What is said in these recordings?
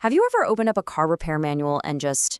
Have you ever opened up a car repair manual and just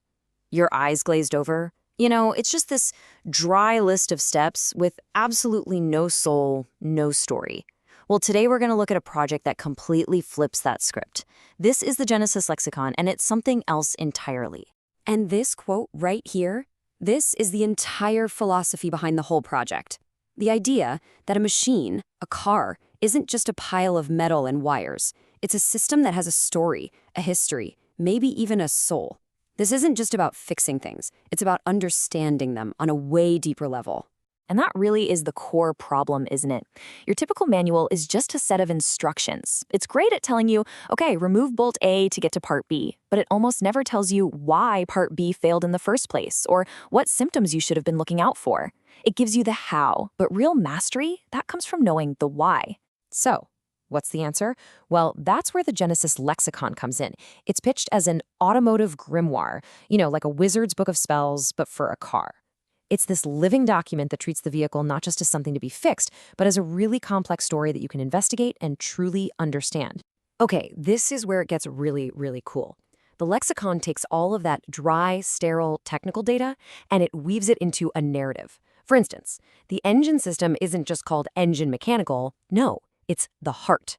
your eyes glazed over? You know, it's just this dry list of steps with absolutely no soul, no story. Well, today we're going to look at a project that completely flips that script. This is the Genesis Lexicon, and it's something else entirely. And this quote right here, this is the entire philosophy behind the whole project. The idea that a machine, a car, isn't just a pile of metal and wires. It's a system that has a story, a history, maybe even a soul. This isn't just about fixing things. It's about understanding them on a way deeper level. And that really is the core problem, isn't it? Your typical manual is just a set of instructions. It's great at telling you, okay, remove bolt A to get to part B, but it almost never tells you why part B failed in the first place or what symptoms you should have been looking out for. It gives you the how, but real mastery, that comes from knowing the why. So, what's the answer? Well, that's where the Genesis Lexicon comes in. It's pitched as an automotive grimoire, like a wizard's book of spells, but for a car. It's this living document that treats the vehicle not just as something to be fixed, but as a really complex story that you can investigate and truly understand. Okay, this is where it gets really, really cool. The lexicon takes all of that dry, sterile, technical data, and it weaves it into a narrative. For instance, the engine system isn't just called engine mechanical, no, it's the heart.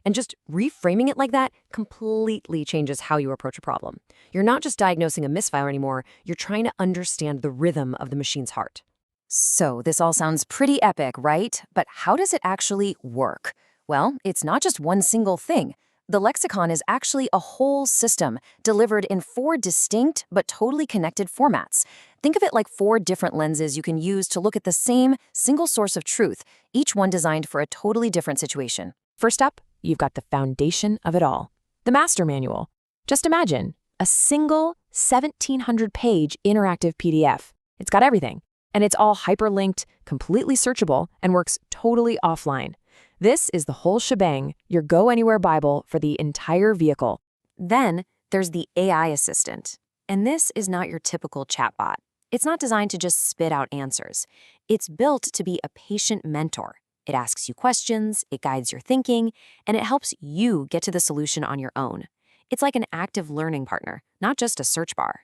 And just reframing it like that completely changes how you approach a problem. You're not just diagnosing a misfire anymore, you're trying to understand the rhythm of the machine's heart. So this all sounds pretty epic, right? But how does it actually work? Well, it's not just one single thing. The lexicon is actually a whole system delivered in 4 distinct but totally connected formats. Think of it like 4 different lenses you can use to look at the same single source of truth, each one designed for a totally different situation. First up, you've got the foundation of it all, the master manual. Just imagine a single 1,700-page interactive PDF. It's got everything, and it's all hyperlinked, completely searchable, and works totally offline. This is the whole shebang, your go-anywhere Bible for the entire vehicle. Then there's the AI assistant. And this is not your typical chatbot. It's not designed to just spit out answers. It's built to be a patient mentor. It asks you questions, it guides your thinking, and it helps you get to the solution on your own. It's like an active learning partner, not just a search bar.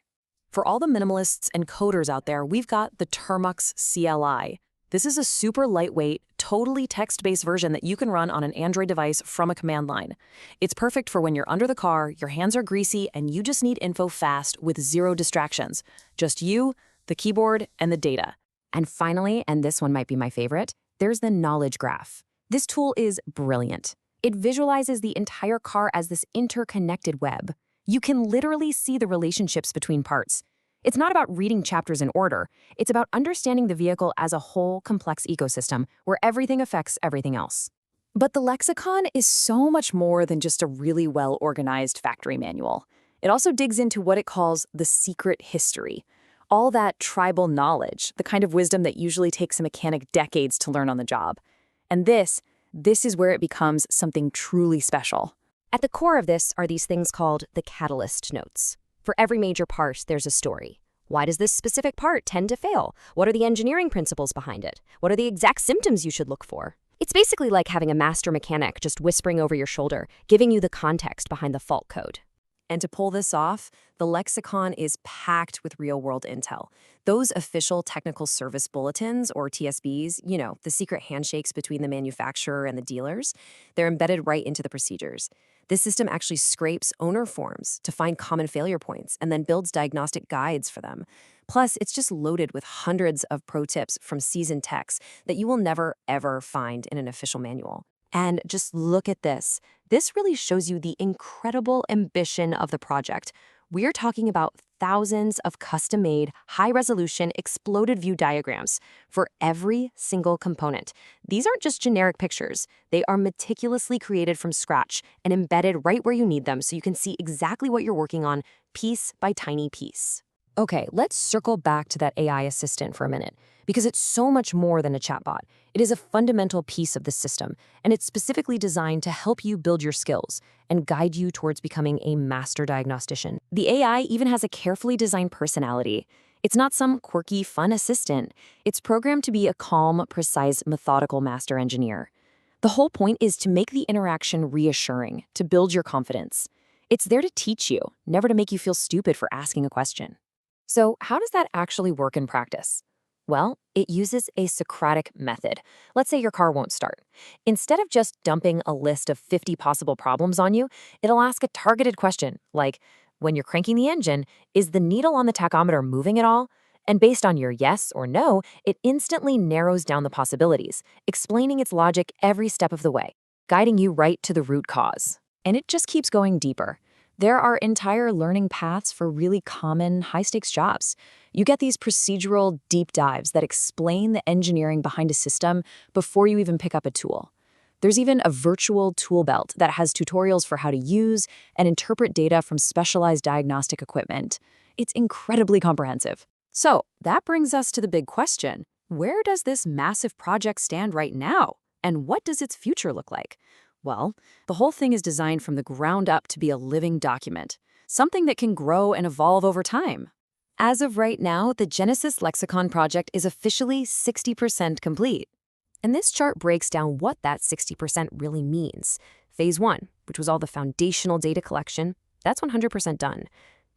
For all the minimalists and coders out there, we've got the Termux CLI. This is a super lightweight, totally text-based version that you can run on an Android device from a command line. It's perfect for when you're under the car, your hands are greasy, and you just need info fast with 0 distractions. Just you, the keyboard, and the data. And finally, and this one might be my favorite, there's the Knowledge Graph. This tool is brilliant. It visualizes the entire car as this interconnected web. You can literally see the relationships between parts. It's not about reading chapters in order. It's about understanding the vehicle as a whole complex ecosystem where everything affects everything else. But the lexicon is so much more than just a really well-organized factory manual. It also digs into what it calls the secret history. All that tribal knowledge, the kind of wisdom that usually takes a mechanic decades to learn on the job. And this is where it becomes something truly special. At the core of this are these things called the catalyst notes. For every major part, there's a story. Why does this specific part tend to fail? What are the engineering principles behind it? What are the exact symptoms you should look for? It's basically like having a master mechanic just whispering over your shoulder, giving you the context behind the fault code. And to pull this off, the lexicon is packed with real-world intel. Those official technical service bulletins, or TSBs, the secret handshakes between the manufacturer and the dealers, they're embedded right into the procedures. This system actually scrapes owner forms to find common failure points and then builds diagnostic guides for them. Plus, it's just loaded with hundreds of pro tips from seasoned techs that you will never, ever find in an official manual. And just look at this. This really shows you the incredible ambition of the project. We're talking about thousands of custom-made, high-resolution, exploded view diagrams for every single component. These aren't just generic pictures. They are meticulously created from scratch and embedded right where you need them so you can see exactly what you're working on piece by tiny piece. Okay, let's circle back to that AI assistant for a minute, because it's so much more than a chatbot. It is a fundamental piece of the system, and it's specifically designed to help you build your skills and guide you towards becoming a master diagnostician. The AI even has a carefully designed personality. It's not some quirky, fun assistant. It's programmed to be a calm, precise, methodical master engineer. The whole point is to make the interaction reassuring, to build your confidence. It's there to teach you, never to make you feel stupid for asking a question. So, how does that actually work in practice? Well, it uses a Socratic method. Let's say your car won't start. Instead of just dumping a list of 50 possible problems on you, it'll ask a targeted question like, when you're cranking the engine, is the needle on the tachometer moving at all? And based on your yes or no, it instantly narrows down the possibilities, explaining its logic every step of the way, guiding you right to the root cause. And it just keeps going deeper. There are entire learning paths for really common, high-stakes jobs. You get these procedural deep dives that explain the engineering behind a system before you even pick up a tool. There's even a virtual tool belt that has tutorials for how to use and interpret data from specialized diagnostic equipment. It's incredibly comprehensive. So that brings us to the big question. Where does this massive project stand right now? And what does its future look like? Well, the whole thing is designed from the ground up to be a living document, something that can grow and evolve over time. As of right now, the Genesis Lexicon project is officially 60% complete. And this chart breaks down what that 60% really means. Phase 1, which was all the foundational data collection, that's 100% done.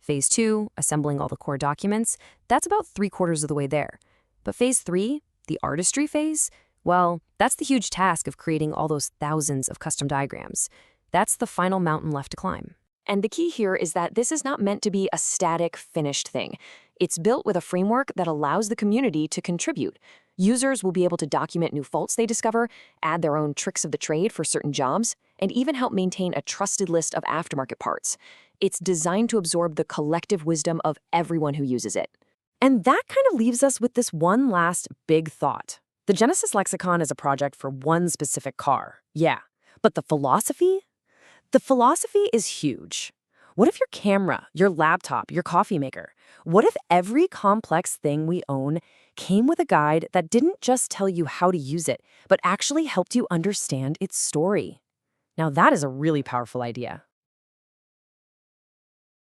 Phase 2, assembling all the core documents, that's about 3/4 of the way there. But Phase 3, the artistry phase, well, that's the huge task of creating all those thousands of custom diagrams. That's the final mountain left to climb. And the key here is that this is not meant to be a static, finished thing. It's built with a framework that allows the community to contribute. Users will be able to document new faults they discover, add their own tricks of the trade for certain jobs, and even help maintain a trusted list of aftermarket parts. It's designed to absorb the collective wisdom of everyone who uses it. And that kind of leaves us with this one last big thought. The Genesis Lexicon is a project for one specific car, yeah. But the philosophy? The philosophy is huge. What if your camera, your laptop, your coffee maker? What if every complex thing we own came with a guide that didn't just tell you how to use it, but actually helped you understand its story? Now that is a really powerful idea.